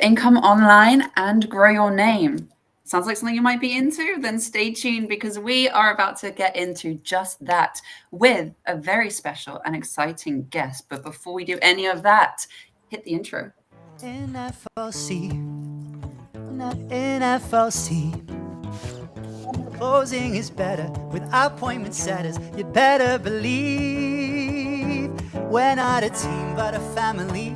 income online and grow your name. Sounds like something you might be into? Then stay tuned because we are about to get into just that with a very special and exciting guest. But before we do any of that, hit the intro. NFLC, not NFLC. Closing is better with appointment setters. You'd better believe we're not a team but a family.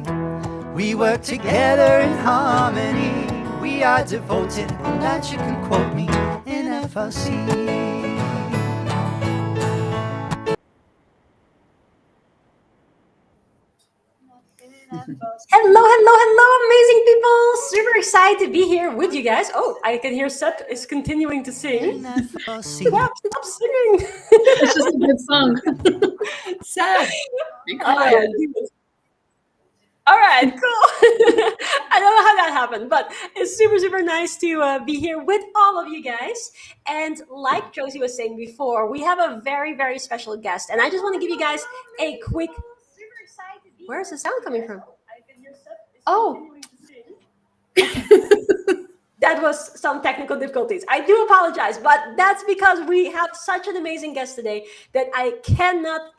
We work together in harmony. We are devoted, and that you can quote me. NFLC. Hello, amazing people! Super excited to be here with you guys. Oh, I can hear Seth is continuing to sing. Stop singing! It's just a good song. Seth, all right, cool. I don't know how that happened, but it's super nice to be here with all of you guys. And like Josie was saying before, we have a very special guest, and I just want to give you guys a quick. Where is the sound coming from? Oh. That was some technical difficulties. I do apologize, but that's because we have such an amazing guest today that I cannot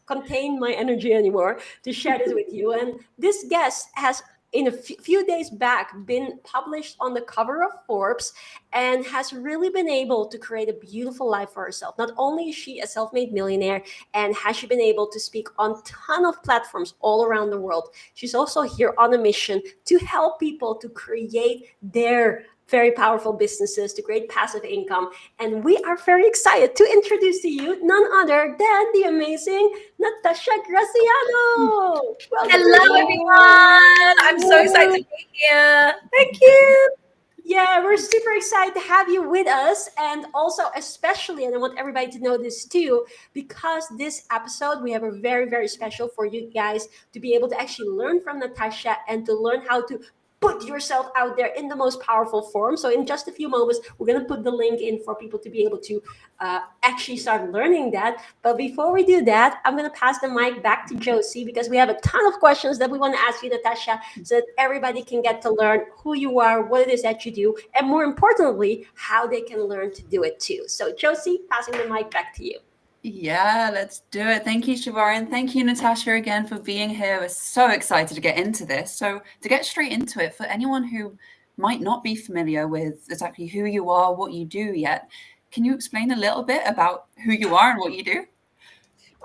contain my energy anymore to share this with you. And this guest has, in a few days back, been published on the cover of Forbes and has really been able to create a beautiful life for herself. Not only is she a self-made millionaire and has she been able to speak on a ton of platforms all around the world, she's also here on a mission to help people to create their very powerful businesses to create passive income. And we are very excited to introduce to you none other than the amazing Natasha Graziano. Hello, everyone. I'm so excited to be here. Thank you. Yeah, we're super excited to have you with us. And also, especially, and I want everybody to know this too, because this episode, we have a very special for you guys to be able to actually learn from Natasha and to learn how to put yourself out there in the most powerful form. So in just a few moments, we're going to put the link in for people to be able to actually start learning that. But before we do that, I'm going to pass the mic back to Josie because we have a ton of questions that we want to ask you, Natasha, so that everybody can get to learn who you are, what it is that you do, and more importantly, how they can learn to do it too. So Josie, passing the mic back to you. Yeah, let's do it. Thank you, Tjibaria, and thank you, Natasha, again for being here. We're so excited to get into this. So to get straight into it, for anyone who might not be familiar with exactly who you are, what you do yet, can you explain a little bit about who you are and what you do?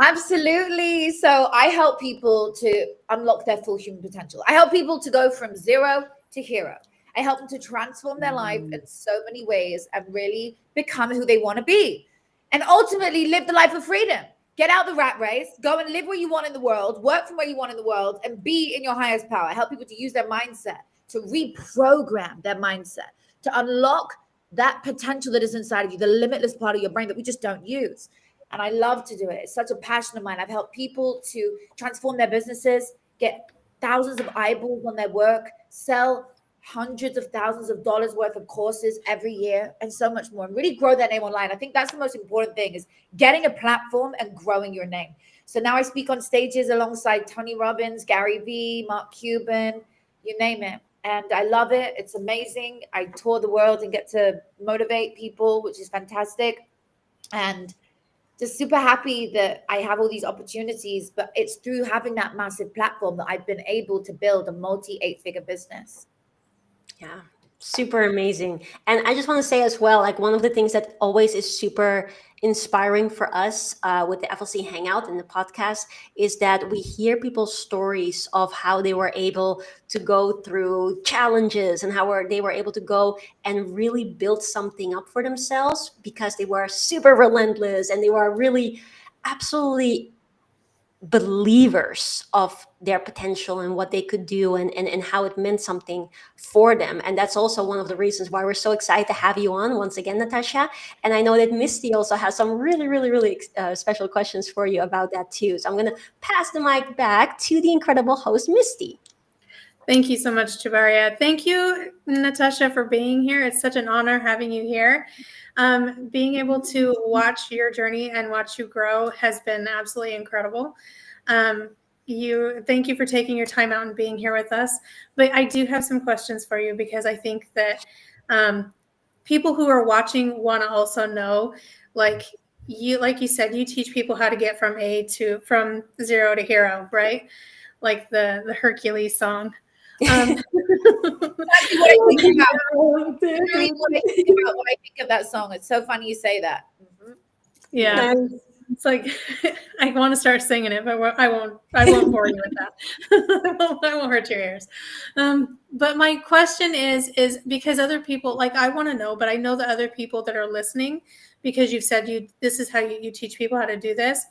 Absolutely. So I help people to unlock their full human potential. I help people to go from zero to hero. I help them to transform their life in so many ways and really become who they want to be. And ultimately live the life of freedom. Get out the rat race, go and live where you want in the world, work from where you want in the world, and be in your highest power. I help people to use their mindset, to reprogram their mindset, to unlock that potential that is inside of you, the limitless part of your brain that we just don't use. And I love to do it. It's such a passion of mine. I've helped people to transform their businesses, get thousands of eyeballs on their work, sell hundreds of thousands of dollars worth of courses every year, and so much more, and really grow their name online. I think that's the most important thing, is getting a platform and growing your name. So now I speak on stages alongside Tony Robbins, Gary Vee, Mark Cuban, you name it. And I love it. It's amazing. I tour the world and get to motivate people, which is fantastic. And just super happy that I have all these opportunities, but it's through having that massive platform that I've been able to build a multi-8-figure business. Yeah, super amazing. And I just want to say as well, like one of the things that always is super inspiring for us with the FLC Hangout and the podcast is that we hear people's stories of how they were able to go through challenges and how they were able to go and really build something up for themselves because they were super relentless and they were really absolutely believers of their potential and what they could do and how it meant something for them. And that's also one of the reasons why we're so excited to have you on once again, Natasha. And I know that Misty also has some really special questions for you about that too. So I'm going to pass the mic back to the incredible host, Misty. Thank you so much, Tjibaria. Thank you, Natasha, for being here. It's such an honor having you here. Being able to watch your journey and watch you grow has been absolutely incredible. thank you for taking your time out and being here with us. But I do have some questions for you, because I think that people who are watching want to also know, like you said, you teach people how to get from zero to hero, right? Like the Hercules song. Exactly what I think about. Literally what I think about when I think of that song. It's so funny you say that. Yeah. Nice. It's like I want to start singing it, but I won't bore you with that. I won't hurt your ears. But my question is because other people, like, I want to know, but I know that other people that are listening, because you've said this is how you teach people how to do this.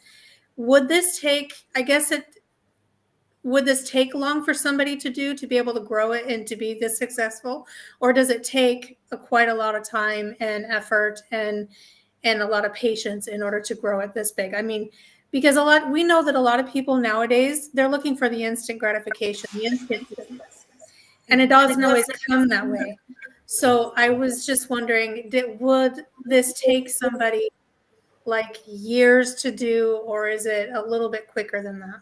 Would this take, would this take long for somebody to do, to be able to grow it and to be this successful? Or does it take quite a lot of time and effort and a lot of patience in order to grow it this big? I mean, because we know that a lot of people nowadays, they're looking for the instant gratification, the instant success. And it doesn't always come that way. So I was just wondering, would this take somebody like years to do, or is it a little bit quicker than that?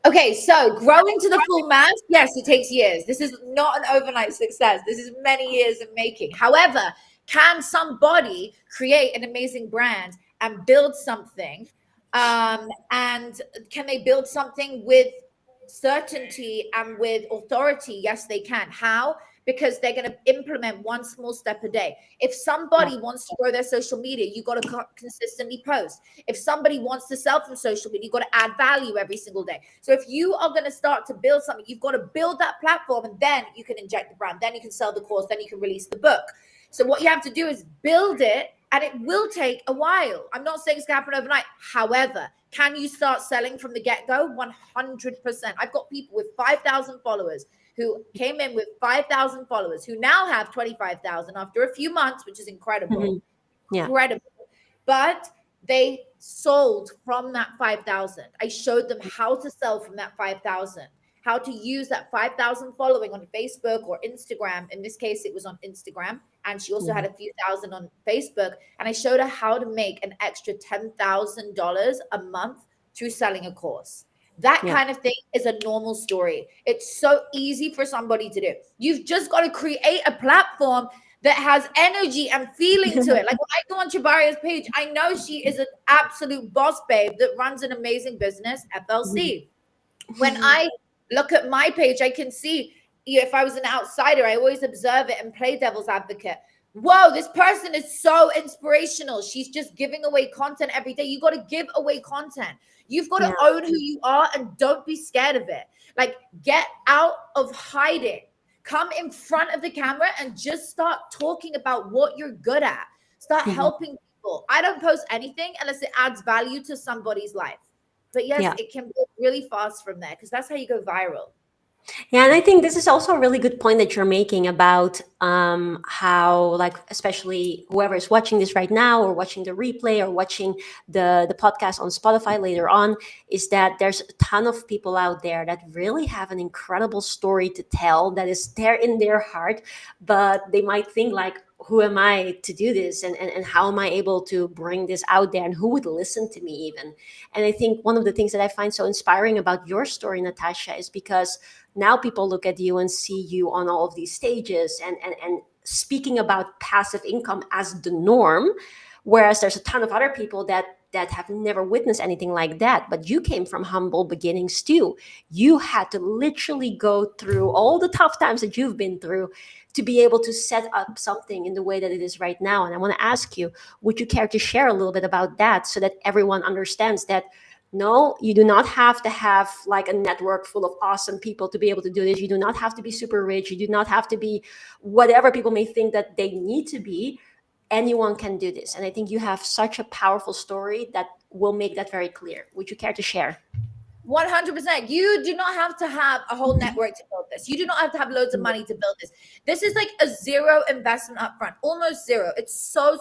Okay, so growing to the full mass, yes, it takes years. This is not an overnight success. This is many years in making. However, can somebody create an amazing brand and build something? And can they build something with certainty and with authority? Yes, they can. How? Because they're going to implement one small step a day. If somebody wants to grow their social media, you got to consistently post. If somebody wants to sell from social media, you've got to add value every single day. So if you are going to start to build something, you've got to build that platform, and then you can inject the brand, then you can sell the course, then you can release the book. So what you have to do is build it, and it will take a while. I'm not saying it's going to happen overnight. However, can you start selling from the get-go? 100%. I've got people with 5,000 followers who came in with 5,000 followers, who now have 25,000 after a few months, which is incredible. Mm-hmm. Yeah. Incredible. But they sold from that 5,000. I showed them how to sell from that 5,000, how to use that 5,000 following on Facebook or Instagram. In this case, it was on Instagram. And she also had a few thousand on Facebook. And I showed her how to make an extra $10,000 a month through selling a course. That kind of thing is a normal story. It's so easy for somebody to do. You've just got to create a platform that has energy and feeling to it. Like when I go on Tjibaria's page, I know she is an absolute boss babe that runs an amazing business, FLC. When I look at my page, I can see, if I was an outsider, I always observe it and play devil's advocate. Whoa, this person is so inspirational. She's just giving away content every day. You got to give away content. You've got to own who you are, and don't be scared of it. Like, get out of hiding. Come in front of the camera and just start talking about what you're good at. Start helping people. I don't post anything unless it adds value to somebody's life. But yes, it can build really fast from there, because that's how you go viral. Yeah, and I think this is also a really good point that you're making about how, like, especially whoever is watching this right now, or watching the replay, or watching the podcast on Spotify later on, is that there's a ton of people out there that really have an incredible story to tell that is there in their heart, but they might think like, who am I to do this? And how am I able to bring this out there? And who would listen to me even? And I think one of the things that I find so inspiring about your story, Natasha, is because now people look at you and see you on all of these stages and speaking about passive income as the norm, whereas there's a ton of other people that have never witnessed anything like that. But you came from humble beginnings too. You had to literally go through all the tough times that you've been through to be able to set up something in the way that it is right now. And I want to ask you, would you care to share a little bit about that, so that everyone understands that no, you do not have to have like a network full of awesome people to be able to do this. You do not have to be super rich. You do not have to be whatever people may think that they need to be. Anyone can do this. And I think you have such a powerful story that will make that very clear. Would you care to share? 100%. You do not have to have a whole network to build this. You do not have to have loads of money to build this. This is like a zero investment upfront, almost zero. It's so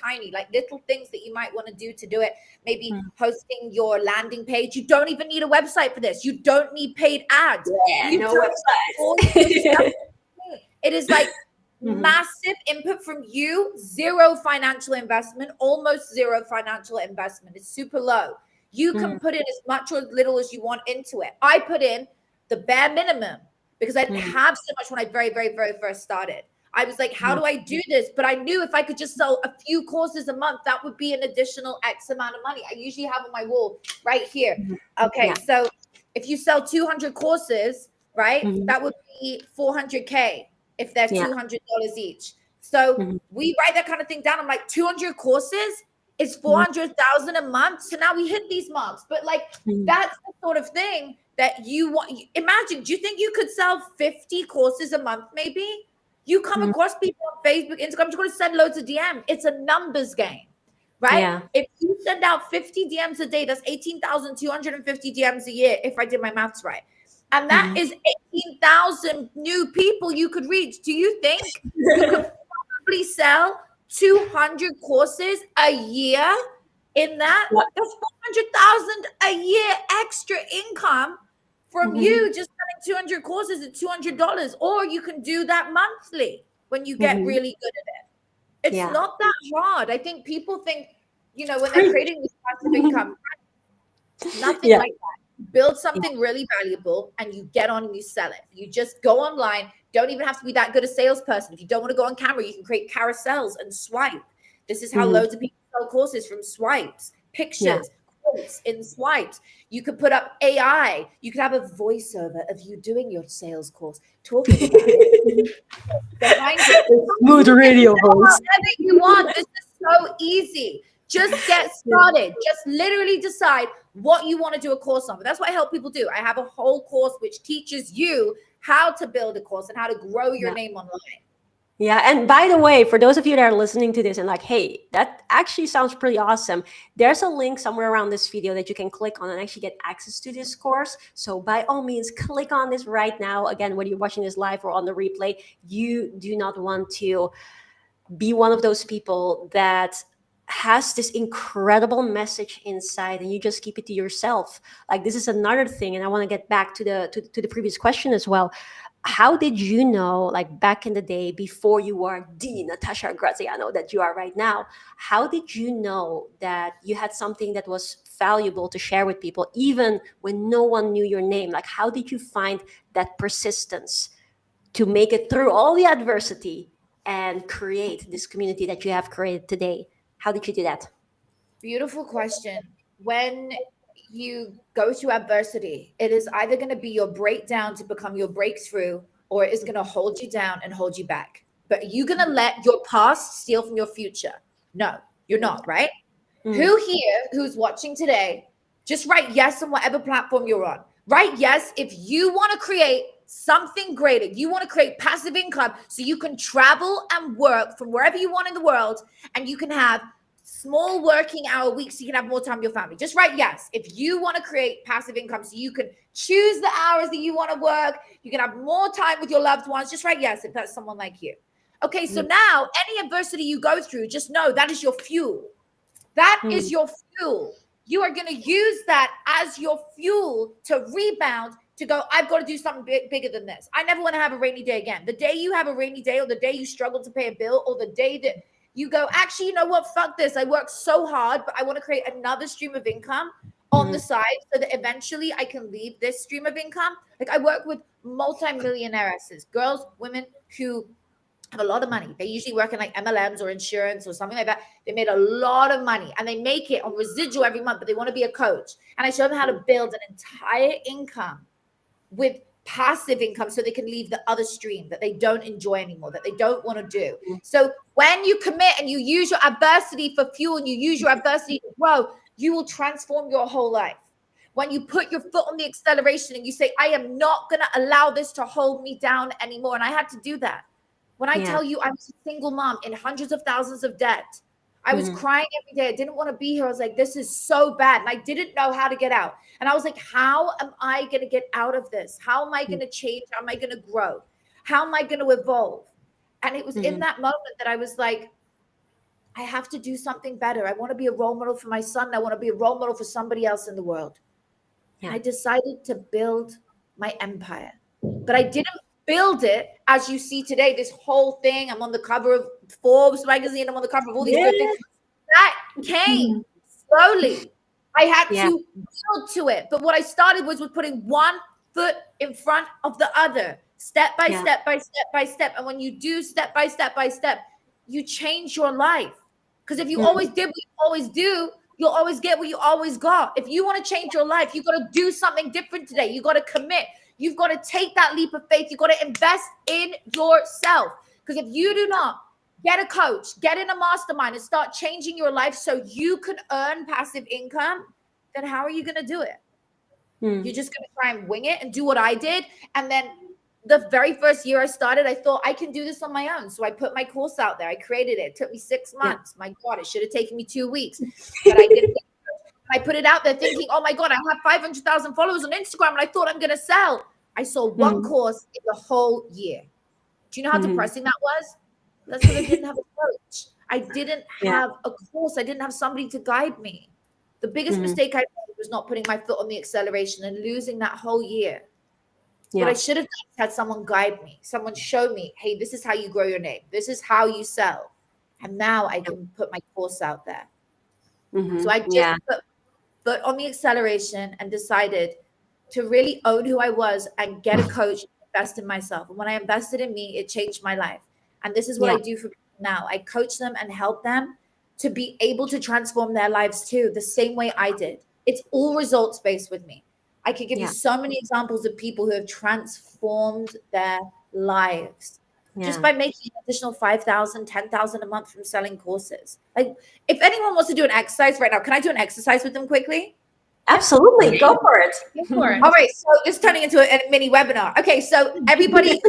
tiny, like little things that you might want to do it. Maybe hosting your landing page. You don't even need a website for this. You don't need paid ads. No websites. It is like massive input from you, zero financial investment, almost zero financial investment. It's super low. You can put in as much or little as you want into it. I put in the bare minimum because I didn't have so much when I very, very, very first started. I was like, how do I do this? But I knew if I could just sell a few courses a month, that would be an additional X amount of money. I usually have on my wall right here. Okay, so if you sell 200 courses, right, that would be 400K if they're $200 each. So we write that kind of thing down. I'm like, 200 courses is 400,000 a month. So now we hit these marks. But like, that's the sort of thing that you want. Imagine, do you think you could sell 50 courses a month maybe? You come across people on Facebook, Instagram, you're going to send loads of DM. It's a numbers game, right? Yeah. If you send out 50 DMs a day, that's 18,250 DMs a year, if I did my maths right. And that is 18,000 new people you could reach. Do you think you could probably sell 200 courses a year in that? That's 400,000 a year extra income from you just selling 200 courses at $200, or you can do that monthly when you get really good at it. It's not that hard. I think people think, you know, when they're creating this passive income, nothing like that. Build something really valuable and you get on and you sell it. You just go online. Don't even have to be that good a salesperson. If you don't want to go on camera, you can create carousels and swipe. This is how loads of people sell courses, from swipes, pictures, quotes in swipes. You could put up AI. You could have a voiceover of you doing your sales course, talking about it. Behind it. Smooth radio voice. Whatever you want. This is so easy. Just get started. Just literally decide what you want to do a course on. But that's what I help people do. I have a whole course which teaches you how to build a course and how to grow your name online. Yeah. And by the way, for those of you that are listening to this and like, hey, that actually sounds pretty awesome, there's a link somewhere around this video that you can click on and actually get access to this course. So by all means, click on this right now. Again, whether you're watching this live or on the replay, you do not want to be one of those people that has this incredible message inside and you just keep it to yourself. Like, this is another thing, and I want to get back to the previous question as well. How did you know, like back in the day, before you were the Natasha Graziano that you are right now, how did you know that you had something that was valuable to share with people, even when no one knew your name? Like, how did you find that persistence to make it through all the adversity and create this community that you have created today? How did you do that? Beautiful question. When you go through adversity, it is either going to be your breakdown to become your breakthrough, or it is going to hold you down and hold you back. But you're going to let your past steal from your future? No, you're not, right? Who here, who's watching today, just write yes on whatever platform you're on. Write yes if you want to create something greater. You want to create passive income so you can travel and work from wherever you want in the world, and you can have small working hour weeks so you can have more time with your family. Just write yes if you want to create passive income so you can choose the hours that you want to work, you can have more time with your loved ones. Just write yes if that's someone like you. Okay, so now any adversity you go through, just know that is your fuel. That is your fuel. You are going to use that as your fuel to rebound, to go, I've got to do something bigger than this. I never want to have a rainy day again. The day you have a rainy day, or the day you struggle to pay a bill, or the day that you go, actually, you know what? Fuck this. I worked so hard, but I want to create another stream of income on the side so that eventually I can leave this stream of income. Like, I work with multi-millionairesses, girls, women who have a lot of money. They usually work in like MLMs or insurance or something like that. They made a lot of money and they make it on residual every month, but they want to be a coach. And I show them how to build an entire income with passive income so they can leave the other stream that they don't enjoy anymore, that they don't want to do. So when you commit and you use your adversity for fuel and you use your adversity to grow, you will transform your whole life. When you put your foot on the acceleration and you say, I am not going to allow this to hold me down anymore. And I had to do that. When I tell you I was a single mom in hundreds of thousands of debt, I was crying every day. I didn't want to be here. I was like, this is so bad. And I didn't know how to get out. And I was like, how am I going to get out of this? How am I going to change? How am I going to grow? How am I going to evolve? And it was in that moment that I was like, I have to do something better. I want to be a role model for my son. I want to be a role model for somebody else in the world. And I decided to build my empire. But I didn't build it as you see today, this whole thing. I'm on the cover of Forbes magazine. I'm on the cover of all these good things. That came slowly. I had to build to it. But what I started was with putting one foot in front of the other, step by step by step by step. And when you do step by step by step, you change your life. Because if you always did what you always do, you'll always get what you always got. If you want to change your life, you got to do something different today. You got to commit. You've got to take that leap of faith. You got to invest in yourself. Because if you do not get a coach, get in a mastermind, and start changing your life so you can earn passive income, then how are you going to do it? You're just going to try and wing it and do what I did. And then the very first year I started, I thought I can do this on my own. So I put my course out there. I created it. It took me 6 months. My God, it should have taken me 2 weeks. But I didn't. I put it out there thinking, oh my God, I have 500,000 followers on Instagram and I thought I'm going to sell. I sold one course in the whole year. Do you know how depressing that was? That's because I didn't have a coach. I didn't have a course. I didn't have somebody to guide me. The biggest mistake I made was not putting my foot on the acceleration and losing that whole year. What I should have done is had someone guide me, someone show me, hey, this is how you grow your name. This is how you sell. And now I can put my course out there. So I just put foot on the acceleration and decided to really own who I was and get a coach, invest in myself. And when I invested in me, it changed my life. And this is what I do for people now. I coach them and help them to be able to transform their lives too, the same way I did. It's all results-based with me. I could give you so many examples of people who have transformed their lives just by making an additional 5,000, 10,000 a month from selling courses. Like, if anyone wants to do an exercise right now, can I do an exercise with them quickly? Absolutely. Go for it. Go for it. All right. So this is turning into a mini webinar. Okay. So everybody,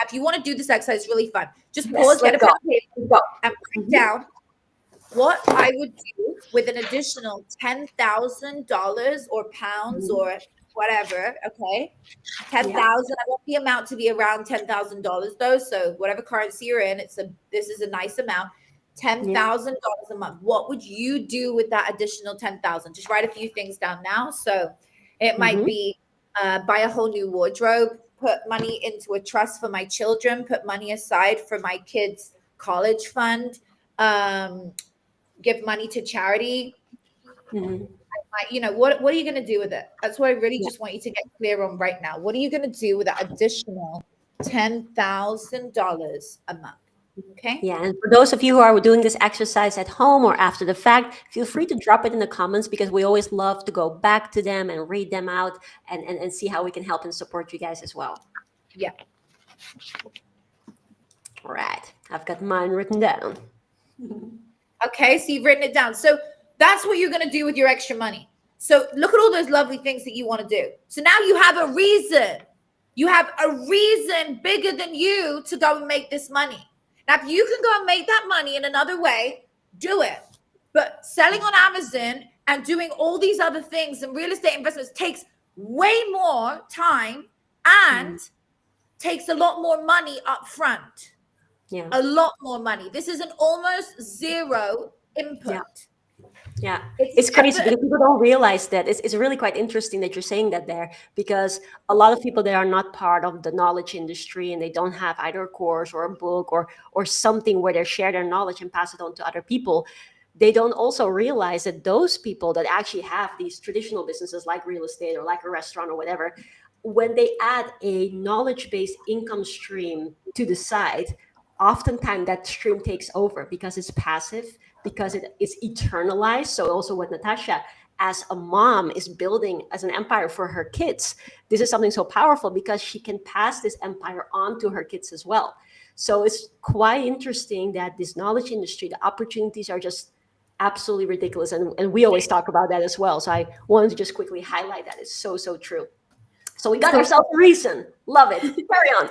if you want to do this exercise, it's really fun. Just pause, get a pen and paper, and write down what I would do with an additional $10,000 or pounds or whatever. Okay. 10,000. I want the amount to be around $10,000 though. So whatever currency you're in, this is a nice amount. $10,000 a month. What would you do with that additional 10,000? Just write a few things down now. So it might be buy a whole new wardrobe, put money into a trust for my children, put money aside for my kids' college fund, give money to charity. What are you going to do with it? That's what I really just want you to get clear on right now. What are you going to do with that additional $10,000 a month? Okay. Yeah, and for those of you who are doing this exercise at home or after the fact, feel free to drop it in the comments because we always love to go back to them and read them out and see how we can help and support you guys as well. Yeah. All right. I've got mine written down. Okay, so you've written it down. So that's what you're going to do with your extra money. So look at all those lovely things that you want to do. So now you have a reason. You have a reason bigger than you to go and make this money. Now, if you can go and make that money in another way, do it. But selling on Amazon and doing all these other things and real estate investments takes way more time and takes a lot more money up front. Yeah. A lot more money. This is an almost zero input. Yeah, it's crazy because people don't realize that. It's really quite interesting that you're saying that there, because a lot of people that are not part of the knowledge industry and they don't have either a course or a book or something where they share their knowledge and pass it on to other people, they don't also realize that those people that actually have these traditional businesses like real estate or like a restaurant or whatever, when they add a knowledge-based income stream to the side, oftentimes that stream takes over because it's passive, because it is eternalized. So also what Natasha, as a mom, is building as an empire for her kids, this is something so powerful because she can pass this empire on to her kids as well. So it's quite interesting that this knowledge industry, the opportunities are just absolutely ridiculous. And we always talk about that as well. So I wanted to just quickly highlight that. It's so, so true. So we got ourselves a reason. Love it. Carry on.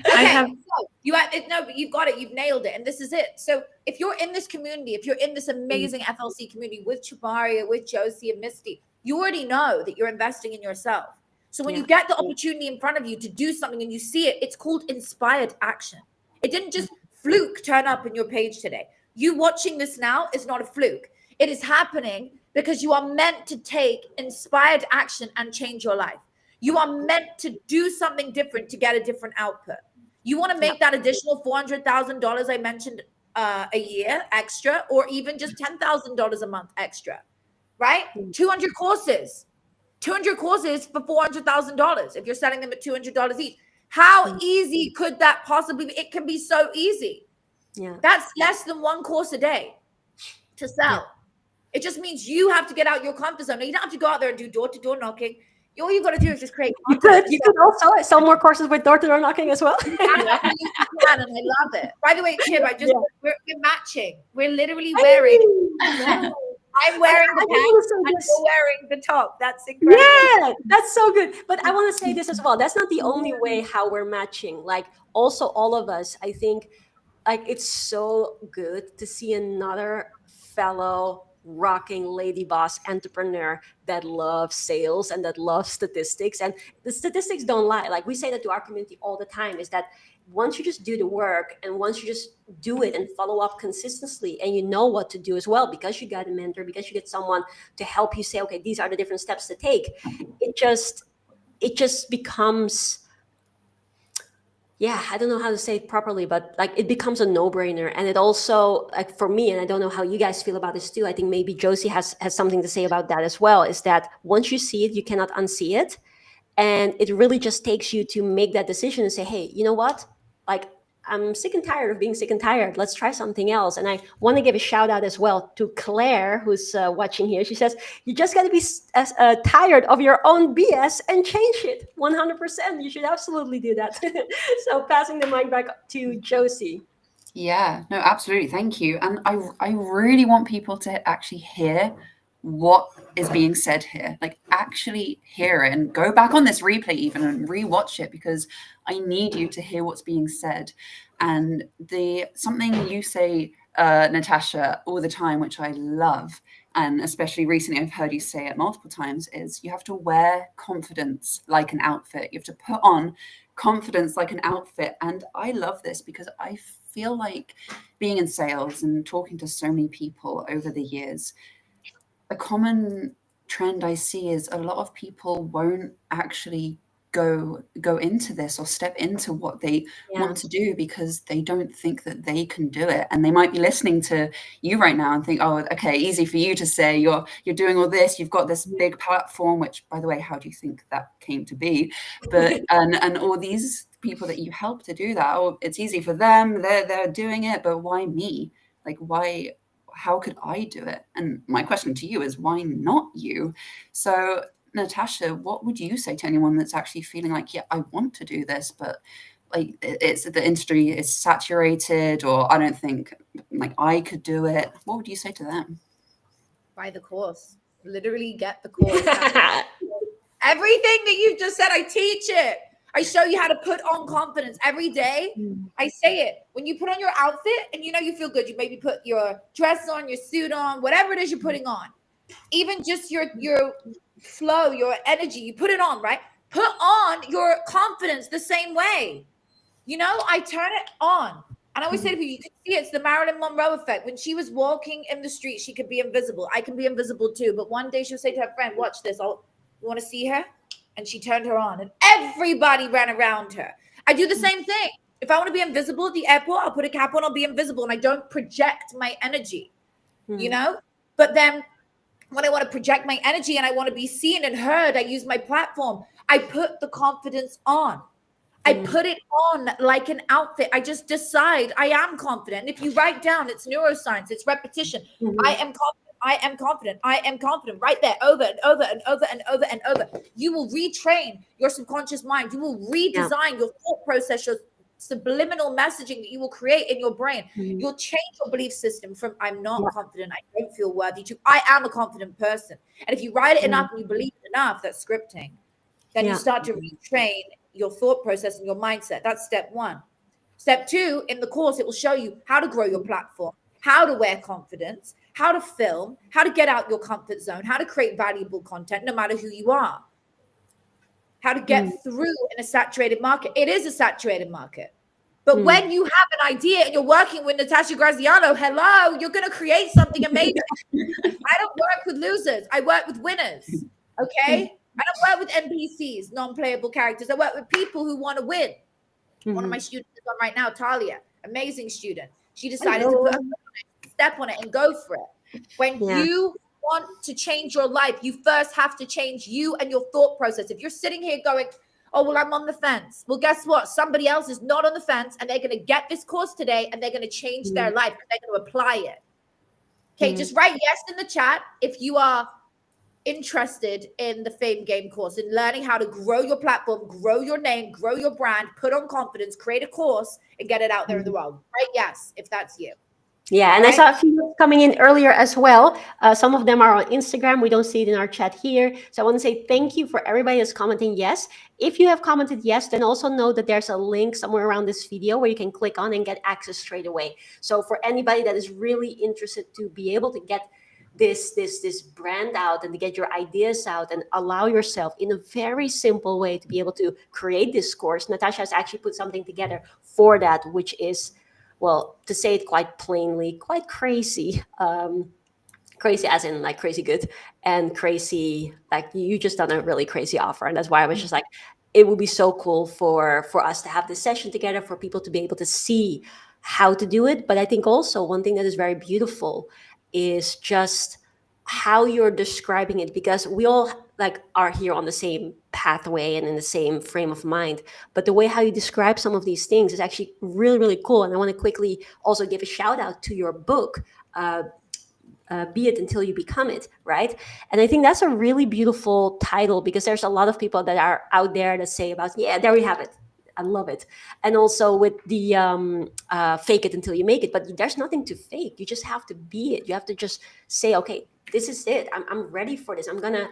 Okay, so you've got it. You've nailed it. And this is it. So if you're in this community, if you're in this amazing FLC community with Tjibaria, with Josie and Misty, you already know that you're investing in yourself. So when you get the opportunity in front of you to do something and you see it, it's called inspired action. It didn't just fluke turn up in your page today. You watching this now is not a fluke. It is happening because you are meant to take inspired action and change your life. You are meant to do something different to get a different output. You want to make that additional $400,000 I mentioned a year extra, or even just $10,000 a month extra. right? 200 courses for $400,000 if you're selling them at $200 each. How easy could that possibly be? It can be so easy. Yeah. That's less than one course a day to sell. Yeah. It just means you have to get out your comfort zone. Now, you don't have to go out there and do door-to-door knocking. All you got to do is just create content. You could also sell more courses with door-to-door knocking as well. You can, and I love it. By the way, Tjib, we're matching. We're literally wearing. I'm wearing the pants and you're wearing the top. That's incredible. Yeah, that's so good. But I want to say this as well. That's not the only way how we're matching. Like, also all of us, I think, like, it's so good to see another fellow rocking lady boss entrepreneur that loves sales and that loves statistics. And the statistics don't lie. Like, we say that to our community all the time, is that once you just do the work and once you just do it and follow up consistently, and you know what to do as well, because you got a mentor, because you get someone to help you say, okay, these are the different steps to take, it just becomes, I don't know how to say it properly, but like, it becomes a no-brainer. And it also, like, for me, and I don't know how you guys feel about this too, I think maybe Josie has something to say about that as well, is that once you see it, you cannot unsee it. And it really just takes you to make that decision and say, hey, you know what? Like, I'm sick and tired of being sick and tired. Let's try something else. And I want to give a shout out as well to Claire, who's watching here. She says, you just got to be tired of your own BS and change it 100%. You should absolutely do that. So passing the mic back to Josie. Yeah, no, absolutely. Thank you. And I really want people to actually hear what is being said here, like actually hear it and go back on this replay even and rewatch it, because I need you to hear what's being said. And something you say, Natasha, all the time, which I love, and especially recently I've heard you say it multiple times, is you have to wear confidence like an outfit. You have to put on confidence like an outfit. And I love this because I feel like being in sales and talking to so many people over the years, a common trend I see is a lot of people won't actually go into this or step into what they want to do because they don't think that they can do it. And they might be listening to you right now and think, oh, okay, easy for you to say, you're doing all this, you've got this big platform, which, by the way, how do you think that came to be? But and all these people that you help to do that, oh, it's easy for them, they're doing it, but why me? Like, why? How could I do it? And my question to you is, why not you? So Natasha, what would you say to anyone that's actually feeling like, yeah, I want to do this, but like it's the industry is saturated, or I don't think like I could do it? What would you say to them? Buy the course. Literally get the course. Everything that you've just said, I teach it. I show you how to put on confidence every day. I say it. When you put on your outfit and you know you feel good, you maybe put your dress on, your suit on, whatever it is you're putting on. Even just your flow, your energy, you put it on, right? Put on your confidence the same way. You know, I turn it on. And I always say to people, you can see it's the Marilyn Monroe effect. When she was walking in the street, she could be invisible. I can be invisible too. But one day she'll say to her friend, watch this. You want to see her? And she turned her on and everybody ran around her. I do the same thing. If I want to be invisible at the airport, I'll put a cap on, I'll be invisible, and I don't project my energy, you know? But then when I want to project my energy and I want to be seen and heard, I use my platform. I put the confidence on. I put it on like an outfit. I just decide I am confident. And if you write down, it's neuroscience, it's repetition. I am confident. I am confident. I am confident. Right there, over and over and over and over and over. You will retrain your subconscious mind. You will redesign your thought process, your subliminal messaging that you will create in your brain. You'll change your belief system from I'm not confident, I don't feel worthy, to I am a confident person. And if you write it enough and you believe it enough, that's scripting. Then you start to retrain your thought process and your mindset. That's step one. Step two, in the course, it will show you how to grow your platform, how to wear confidence, how to film, how to get out your comfort zone, how to create valuable content, no matter who you are, how to get through in a saturated market. It is a saturated market. But when you have an idea and you're working with Natasha Graziano, hello, you're going to create something amazing. I don't work with losers. I work with winners. Okay. I don't work with NPCs, non-playable characters. I work with people who want to win. One of my students is on right now, Talia, amazing student. She decided to put a step on it and go for it. When you want to change your life, you first have to change you and your thought process. If you're sitting here going, oh, well, I'm on the fence. Well, guess what? Somebody else is not on the fence, and they're going to get this course today, and they're going to change their life, and they're going to apply it. Okay, just write yes in the chat if you are interested in the Fame Game course, in learning how to grow your platform, grow your name, grow your brand, put on confidence, create a course, and get it out there in the world. Right? Yes, if that's you. Yeah, and Right? I saw a few coming in earlier as well. Some of them are on Instagram. We don't see it in our chat here. So I want to say thank you for everybody that's commenting yes. If you have commented yes, then also know that there's a link somewhere around this video where you can click on and get access straight away. So for anybody that is really interested to be able to get this brand out and to get your ideas out and allow yourself in a very simple way to be able to create this course, Natasha has actually put something together for that, which is, well, to say it quite plainly, quite crazy. Crazy as in like crazy good, and crazy like you just done a really crazy offer. And that's why I was just like, it would be so cool for us to have this session together, for people to be able to see how to do it. But I think also one thing that is very beautiful is just how you're describing it, because we all like are here on the same pathway and in the same frame of mind, but the way how you describe some of these things is actually really, really cool. And I want to quickly also give a shout out to your book, Be It Until You Become It, right? And I think that's a really beautiful title, because there's a lot of people that are out there that say about, yeah, there we have it, I love it. And also with the fake it until you make it, but there's nothing to fake. You just have to be it. You have to just say, okay, this is it. I'm ready for this. I'm gonna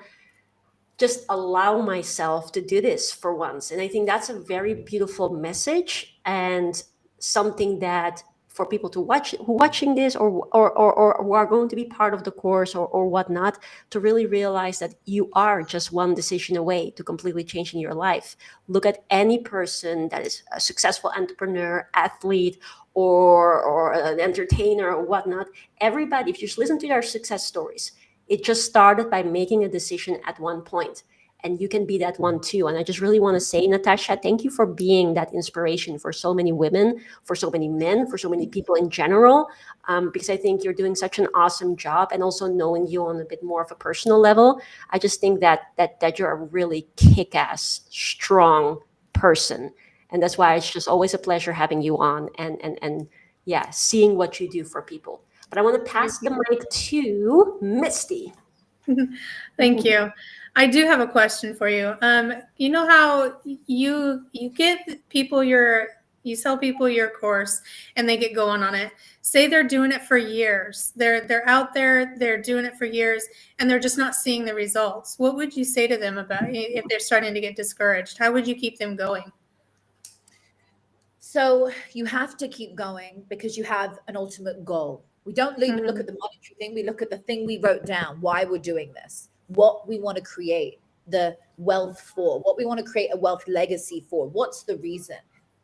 just allow myself to do this for once. And I think that's a very beautiful message, and something that for people to watch, who watching this or who are going to be part of the course or whatnot, to really realize that you are just one decision away to completely changing your life. Look at any person that is a successful entrepreneur, athlete, or an entertainer or whatnot. Everybody, if you just listen to their success stories, it just started by making a decision at one point. And you can be that one too. And I just really want to say, Natasha, thank you for being that inspiration for so many women, for so many men, for so many people in general, because I think you're doing such an awesome job. And also knowing you on a bit more of a personal level, I just think that you're a really kick-ass, strong person. And that's why it's just always a pleasure having you on and yeah, seeing what you do for people. But I want to pass the mic to Misty. Thank you. I do have a question for you. You know how you get people you sell people your course and they get going on it. Say they're doing it for years. They're out there, they're doing it for years, and they're just not seeing the results. What would you say to them about if they're starting to get discouraged? How would you keep them going? So you have to keep going because you have an ultimate goal. We don't even look at the monetary thing. We look at the thing we wrote down, why we're doing this, what we want to create the wealth for, what we want to create a wealth legacy for. What's the reason?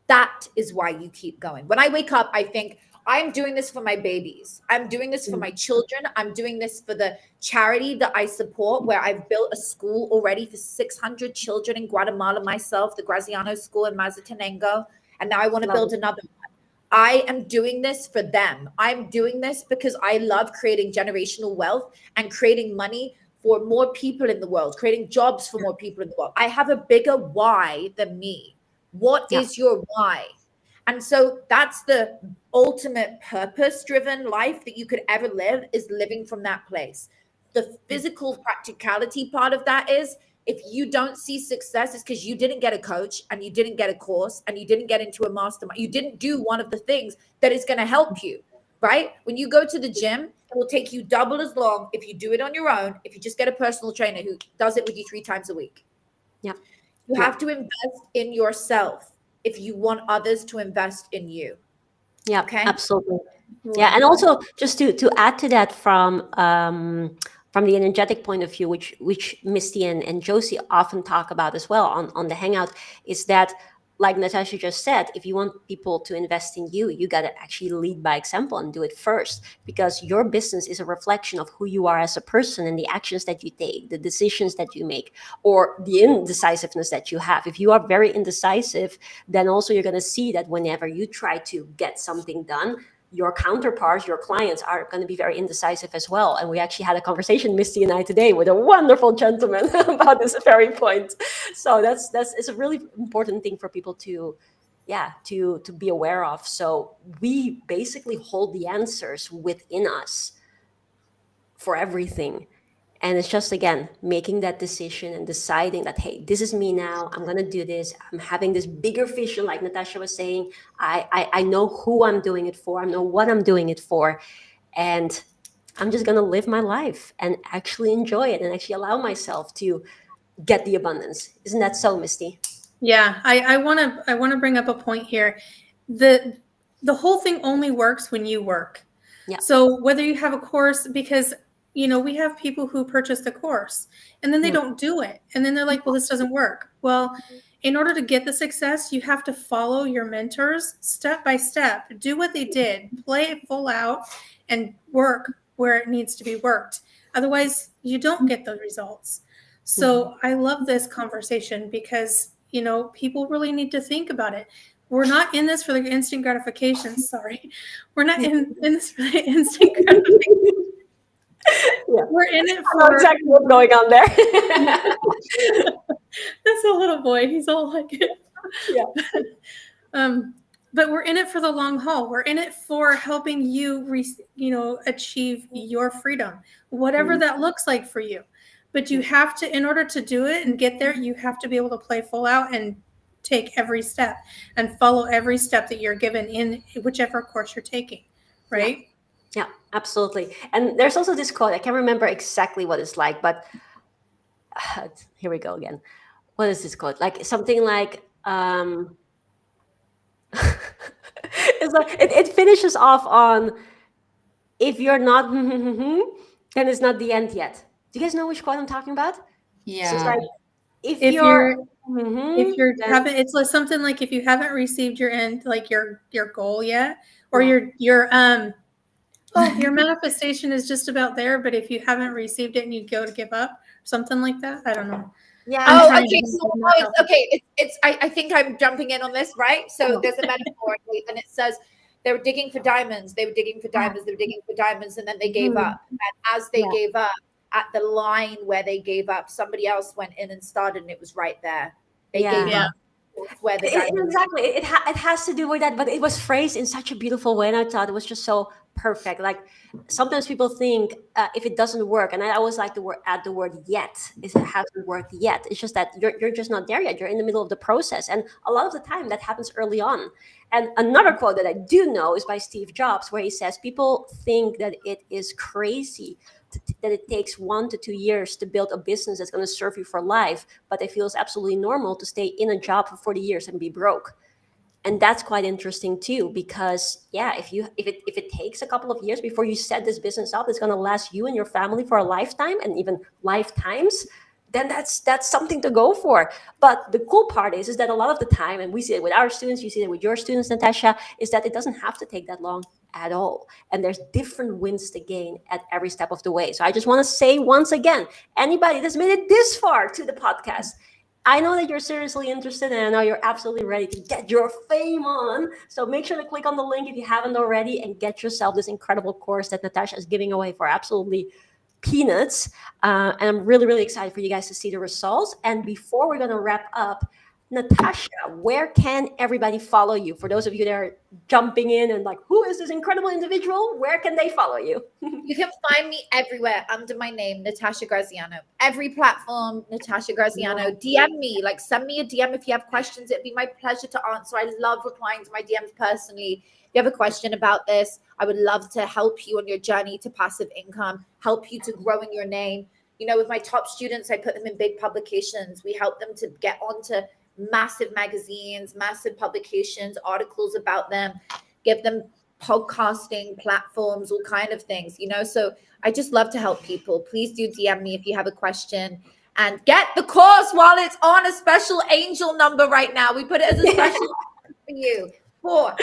That is why you keep going. When I wake up, I think, I'm doing this for my babies. I'm doing this for my children. I'm doing this for the charity that I support, where I've built a school already for 600 children in Guatemala myself, the Graziano School in Mazatenango. And now I want to build another one. I am doing this for them. I'm doing this because I love creating generational wealth and creating money for more people in the world, creating jobs for more people in the world. I have a bigger why than me. What is your why? And so that's the ultimate purpose-driven life that you could ever live, is living from that place. The physical practicality part of that is, if you don't see success, it's because you didn't get a coach and you didn't get a course and you didn't get into a mastermind. You didn't do one of the things that is going to help you, right? When you go to the gym, it will take you double as long if you do it on your own, if you just get a personal trainer who does it with you 3 times a week. Yeah. You have to invest in yourself if you want others to invest in you. Yeah, Okay. absolutely. Yeah, and also just to add to that from the energetic point of view, which Misty and Josie often talk about as well on the Hangout, is that, like Natasha just said, if you want people to invest in you, you got to actually lead by example and do it first, because your business is a reflection of who you are as a person and the actions that you take, the decisions that you make, or the indecisiveness that you have. If you are very indecisive, then also you're going to see that whenever you try to get something done, your counterparts, your clients are going to be very indecisive as well. And we actually had a conversation, Misty and I, today with a wonderful gentleman about this very point. So it's a really important thing for people to be aware of. So we basically hold the answers within us for everything. And it's just, again, making that decision and deciding that, hey, this is me now. I'm going to do this. I'm having this bigger vision, like Natasha was saying. I know who I'm doing it for. I know what I'm doing it for. And I'm just going to live my life and actually enjoy it and actually allow myself to get the abundance. Isn't that so, Misty? Yeah, I want to bring up a point here. The whole thing only works when you work. Yeah. So whether you have a course, because we have people who purchase the course and then they don't do it, and then they're like, well, this doesn't work. Well, in order to get the success, you have to follow your mentors step by step, do what they did, play it full out, and work where it needs to be worked. Otherwise, you don't get the results. So I love this conversation because people really need to think about it. We're not in this for the instant gratification. Sorry. We're not in this for the instant gratification. Yeah. We're in it I know for exactly what's going on there. That's a little boy. He's all like it. Yeah. But we're in it for the long haul. We're in it for helping you, achieve your freedom, whatever that looks like for you. But you have to, in order to do it and get there, you have to be able to play full out and take every step and follow every step that you're given in whichever course you're taking, right? Yeah, absolutely. And there's also this quote. I can't remember exactly what it's like, but here we go again. What is this quote? Like something like, it's like it finishes off on, if you're not, then it's not the end yet. Do you guys know which quote I'm talking about? Yeah. So it's like, if If you're haven't, it's like something like if you haven't received your end, like your goal yet, or your manifestation is just about there, but if you haven't received it and you go to give up, something like that. I don't know. Yeah. Oh, trying okay. to So, be more healthy. I think I'm jumping in on this, right? So there's a metaphor, and it says they were digging for diamonds. They were digging for diamonds. They were digging for diamonds, and then they gave up. And as they gave up, at the line where they gave up, somebody else went in and started, and it was right there. They gave up. Where the exactly. It has to do with that, but it was phrased in such a beautiful way, and I thought it was just so perfect. Like sometimes people think if it doesn't work, and I always like to add the word yet. It hasn't worked yet. It's just that you're just not there yet. You're in the middle of the process, and a lot of the time that happens early on. And another quote that I do know is by Steve Jobs, where he says, people think that it is crazy that it takes 1 to 2 years to build a business that's going to serve you for life, but they feel it's absolutely normal to stay in a job for 40 years and be broke. And that's quite interesting too, because if it takes a couple of years before you set this business up, it's going to last you and your family for a lifetime and even lifetimes, then that's something to go for. But the cool part is that a lot of the time, and we see it with our students, you see it with your students, Natasha, is that it doesn't have to take that long at all. And there's different wins to gain at every step of the way. So I just want to say once again, anybody that's made it this far to the podcast, I know that you're seriously interested, and I know you're absolutely ready to get your fame on. So make sure to click on the link if you haven't already and get yourself this incredible course that Natasha is giving away for absolutely peanuts. And I'm really, really excited for you guys to see the results. And before we're going to wrap up, Natasha, where can everybody follow you? For those of you that are jumping in and like, who is this incredible individual? Where can they follow you? You can find me everywhere under my name, Natasha Graziano. Every platform, Natasha Graziano. DM me, like send me a DM if you have questions. It'd be my pleasure to answer. I love replying to my DMs personally. If you have a question about this, I would love to help you on your journey to passive income, help you to grow in your name. With my top students, I put them in big publications. We help them to get onto massive magazines, massive publications, articles about them, give them podcasting platforms, all kind of things, so I just love to help people. Please do DM me if you have a question, and get the course while it's on a special angel number right now. We put it as a special for you. 4.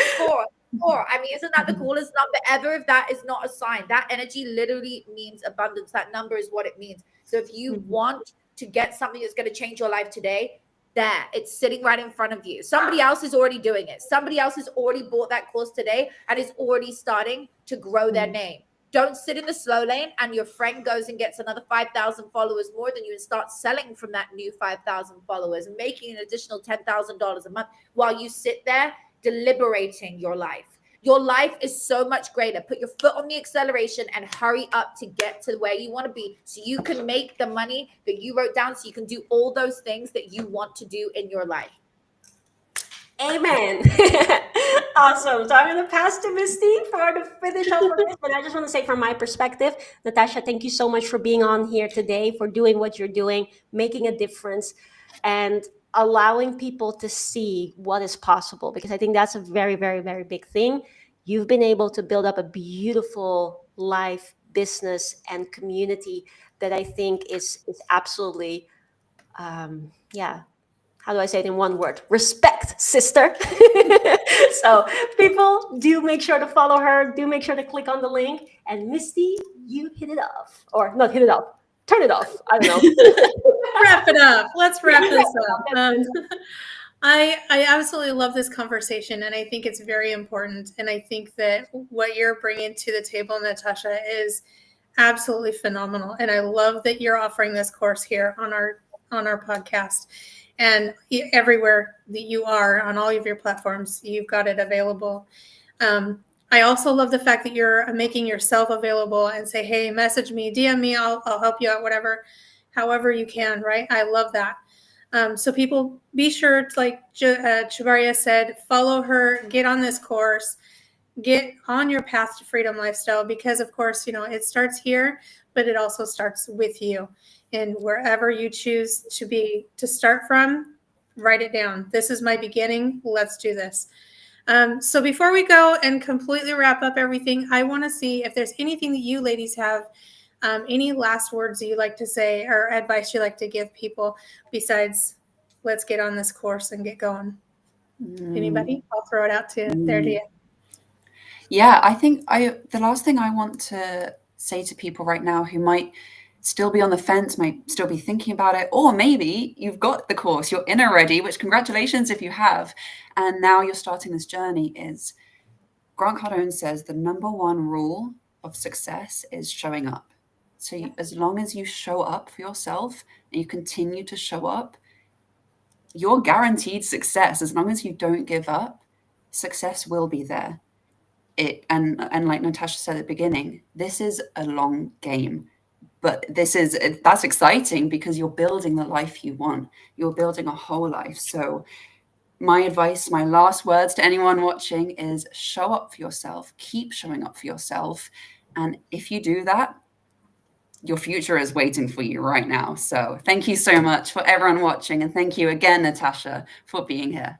I mean, isn't that the coolest number ever? If that is not a sign, that energy literally means abundance. That number is what it means. So if you want to get something that's going to change your life today, there. It's sitting right in front of you. Somebody else is already doing it. Somebody else has already bought that course today and is already starting to grow their name. Don't sit in the slow lane and your friend goes and gets another 5,000 followers more than you and start selling from that new 5,000 followers and making an additional $10,000 a month while you sit there deliberating your life. Your life is so much greater. Put your foot on the acceleration and hurry up to get to where you want to be so you can make the money that you wrote down, so you can do all those things that you want to do in your life. Amen. Awesome. So I'm going to pass to Misty for the finish up of this. But I just want to say, from my perspective, Natasha, thank you so much for being on here today, for doing what you're doing, making a difference, and allowing people to see what is possible. Because I think that's a very, very, very big thing. You've been able to build up a beautiful life, business, and community that I think is absolutely, how do I say it in one word? Respect, sister. So people, do make sure to follow her. Do make sure to click on the link. And Misty, you hit it off. Or not hit it off. Turn it off. I don't know. Wrap it up. Let's wrap this up. I absolutely love this conversation, and I think it's very important. And I think that what you're bringing to the table, Natasha, is absolutely phenomenal. And I love that you're offering this course here on our podcast. And everywhere that you are on all of your platforms, you've got it available. I also love the fact that you're making yourself available and say, hey, message me, DM me, I'll help you out, however you can, right? I love that. So people, be sure to, like Tjibaria said, follow her, get on this course, get on your path to freedom lifestyle, because of course, it starts here, but it also starts with you. And wherever you choose to start from, write it down. This is my beginning. Let's do this. So before we go and completely wrap up everything, I want to see if there's anything that you ladies have, any last words that you'd like to say or advice you'd like to give people besides let's get on this course and get going. Anybody? I'll throw it out to you. Yeah, I think the last thing I want to say to people right now who might still be on the fence, might still be thinking about it, or maybe you've got the course, you're in already, which congratulations if you have, and now you're starting this journey, is Grant Cardone says the number one rule of success is showing up. So as long as you show up for yourself and you continue to show up, you're guaranteed success. As long as you don't give up, success will be there. And like Natasha said at the beginning, this is a long game. But that's exciting because you're building the life you want. You're building a whole life. So my advice, my last words to anyone watching is show up for yourself. Keep showing up for yourself. And if you do that, your future is waiting for you right now. So thank you so much for everyone watching. And thank you again, Natasha, for being here.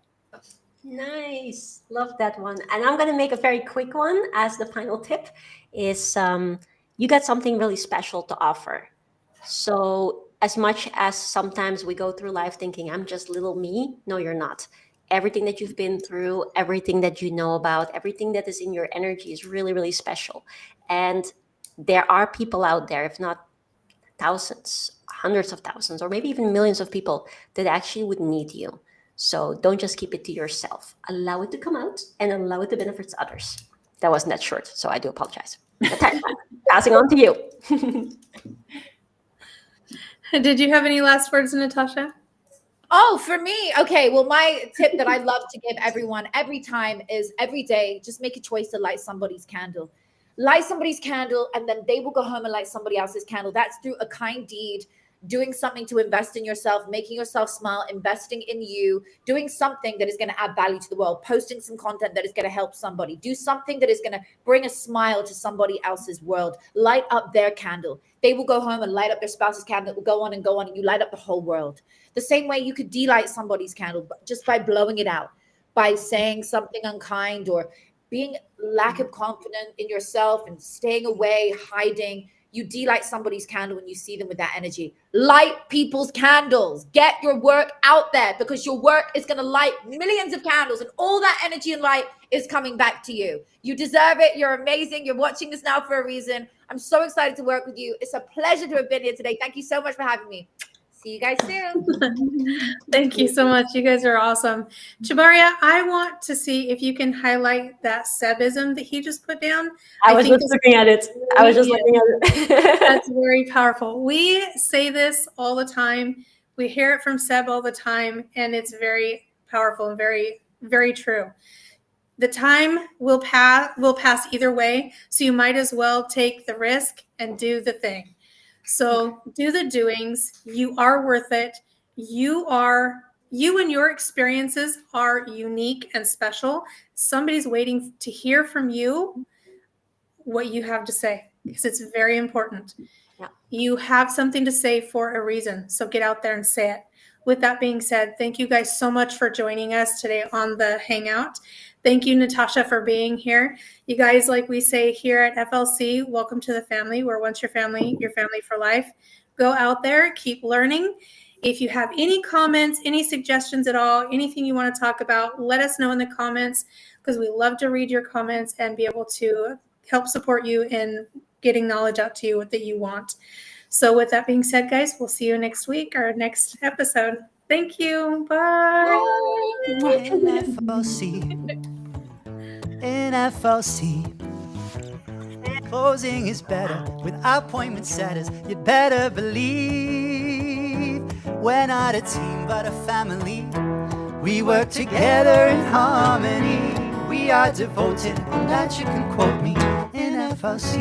Nice. Love that one. And I'm going to make a very quick one as the final tip is you got something really special to offer. So as much as sometimes we go through life thinking, I'm just little me. No, you're not. Everything that you've been through, everything that you know about, everything that is in your energy is really, really special. And there are people out there, if not thousands, hundreds of thousands, or maybe even millions of people that actually would need you. So don't just keep it to yourself. Allow it to come out and allow it to benefit others. That wasn't that short, so I do apologize. Passing on to you. Did you have any last words, Natasha? Oh, for me, okay. Well, my tip that I love to give everyone every time is every day, just make a choice to light somebody's candle. Light somebody's candle, and then they will go home and light somebody else's candle. That's through a kind deed, doing something to invest in yourself, making yourself smile, investing in you, doing something that is going to add value to the world, posting some content that is going to help somebody, do something that is going to bring a smile to somebody else's world, light up their candle. They will go home and light up their spouse's candle. It will go on, and you light up the whole world. The same way you could delight somebody's candle just by blowing it out, by saying something unkind or being lack of confidence in yourself and staying away, hiding. You delight somebody's candle when you see them with that energy. Light people's candles. Get your work out there, because your work is going to light millions of candles, and all that energy and light is coming back to you. You deserve it. You're amazing. You're watching this now for a reason. I'm so excited to work with you. It's a pleasure to have been here today. Thank you so much for having me. See you guys soon. Thank you so much. You guys are awesome. Tjibaria, I want to see if you can highlight that Sebism that he just put down. I was think just it's looking at it. I was just really- looking at it. That's very powerful. We say this all the time. We hear it from Seb all the time, and it's very powerful and very, very true. The time will pass either way, so you might as well take the risk and do the thing. So do the doings. You are worth it. You and your experiences are unique and special. Somebody's waiting to hear from you what you have to say, because it's very important. Yeah. You have something to say for a reason, so get out there and say it. With that being said, thank you guys so much for joining us today on the Hangout. Thank you, Natasha, for being here. You guys, like we say here at FLC, welcome to the family. We're once your family for life. Go out there, keep learning. If you have any comments, any suggestions at all, anything you want to talk about, let us know in the comments, because we love to read your comments and be able to help support you in getting knowledge out to you that you want. So with that being said, guys, we'll see you next week or next episode. Thank you. Bye. In FLC, closing is better with appointment setters. You'd better believe we're not a team but a family. We work together in harmony. We are devoted, that you can quote me in FLC.